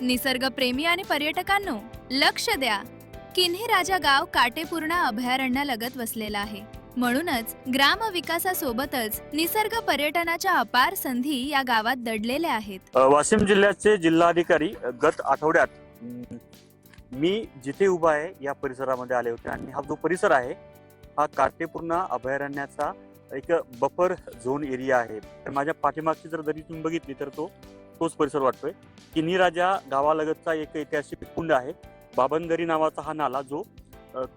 निसर्गप्रेमी आणि पर्यटकांनो, लक्ष द्या. किन्ही राजा गाव काटेपूर्णा अभयारण्यालगत वसलेलं आहे. म्हणूनच ग्राम विकासासोबतच निसर्ग पर्यटनाच्या अपार संधी या गावात दडलेल्या आहेत. वाशिम जिल्ह्याचे जिल्हाधिकारी गत आठवड्यात मी जिथे उभा आहे या परिसरामध्ये आले होते आणि हा जो परिसर आहे हा काटेपूर्णा अभयारण्याचा एक बफर झोन एरिया आहे. तर माझ्या पाठीमागची जर दरी तुम्ही बघितली तर तोच परिसर वाटतोय. किन्ही राजा गावालगतचा एक ऐतिहासिक कुंड आहे. बाबनदरी नावाचा हा नाला जो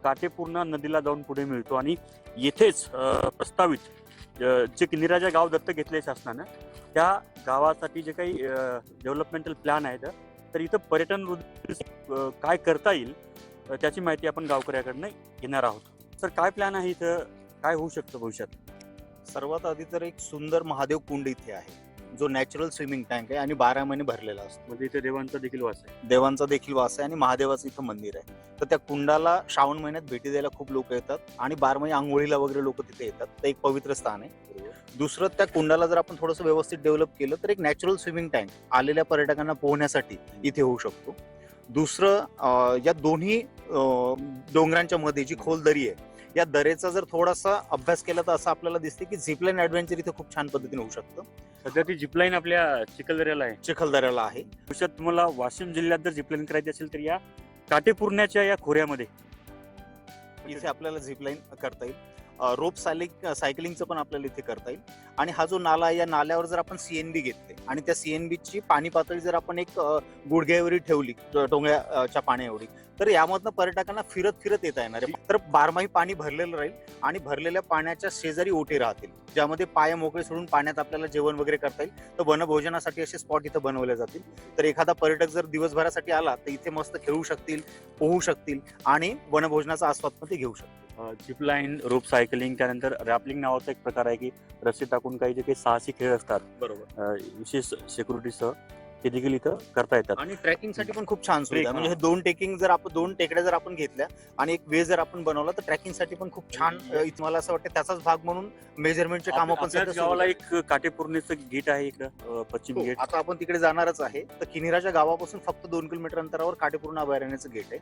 काटेपूर्णा नदीला जाऊन पुढे मिळतो आणि येथेच प्रस्तावित जे किन्ही राजा गाव दत्तक घेतले शासनानं त्या गावासाठी जे काही डेव्हलपमेंटल प्लॅन आहेत तर इथं पर्यटन काय करता येईल त्याची माहिती आपण गावकऱ्याकडनं घेणार आहोत. सर काय प्लॅन आहे इथं, काय होऊ शकतं भविष्यात? सर्वात आधी तर एक सुंदर महादेव कुंड इथे आहे जो नॅचरल स्विमिंग टँक आहे आणि 12 महिने भरलेला असतो. म्हणजे इथे देवांचा देखील वास आहे. देवांचा देखील वास आहे आणि महादेवाचं इथं मंदिर आहे. तर त्या कुंडाला श्रावण महिन्यात भेटी द्यायला खूप लोक येतात आणि 12 महिने आंघोळीला वगैरे लोक तिथे येतात. तर एक पवित्र स्थान आहे. दुसरं, त्या कुंडाला जर आपण थोडंसं व्यवस्थित डेव्हलप केलं तर एक नॅचरल स्विमिंग टँक आलेल्या पर्यटकांना पोहण्यासाठी इथे होऊ शकतो. दुसरं, या दोन्ही डोंगरांच्या मध्ये जी खोल दरी आहे या दरेचा जर थोडासा अभ्यास केला तर असं आपल्याला दिसते की झिपलाईन ऍडव्हेंचर इथे खूप छान पद्धतीने होऊ शकतं. सध्या ती जिपलाईन आपल्या चिखलदऱ्याला आहे. चिखलदऱ्याला आहे. भविष्यात तुम्हाला वाशिम जिल्ह्यात जर जिपलाईन करायची असेल तर या काटेपूर्ण्याच्या या खोऱ्यामध्ये इथे आपल्याला झिपलाईन करता येईल. रोप सायकलिंगचं पण आपल्याला इथे करता येईल. आणि हा जो नाला आहे या नाल्यावर जर आपण सीएनबी घेतले आणि त्या सीएनबीची पाणी पातळी जर आपण एक गुडघ्याएवढी ठेवली डोंगराच्या पाण्याएवढी तर यामधनं पर्यटकांना फिरत फिरत येता येणार आहे. तर बारमाही पाणी भरलेलं राहील आणि भरलेल्या पाण्याच्या शेजारी ओटे राहतील ज्यामध्ये पाय मोकळे सोडून पाण्यात आपल्याला जेवण वगैरे करता येईल. तर वनभोजनासाठी असे स्पॉट इथे बनवले जातील. तर एखादा पर्यटक जर दिवसभरासाठी आला तर इथे मस्त खेळू शकतील, पोहू शकतील आणि वनभोजनाचा आस्वाद पण ते घेऊ शकतील. जिपलाईन, रोप सायकलिंग, त्यानंतर रॅपलिंग नावाचा एक प्रकार आहे की रस्सी टाकून काही जे काही साहसी खेळ असतात बरोबर. विशेष सिक्युरिटीसह ते देखील इथं करता येतात. आणि ट्रॅकिंगसाठी पण खूप छान सुविधा आहे. म्हणजे हे दोन टेकड्या जर आपण घेतल्या आणि एक वे जर आपण बनवला तर ट्रॅकिंगसाठी पण खूप छान. मला असं वाटतं त्याचाच भाग म्हणून मेजरमेंटचे काम पण आपल्याच गावाला एक काटेपूर्णेचं गेट आहे इकडं, पश्चिम गेट. आता आपण तिकडे जाणारच आहे. तर किन्ही राजा गावापासून फक्त 2 किलोमीटर अंतरावर काटेपूर्णा अभयारण्याचं गेट आहे.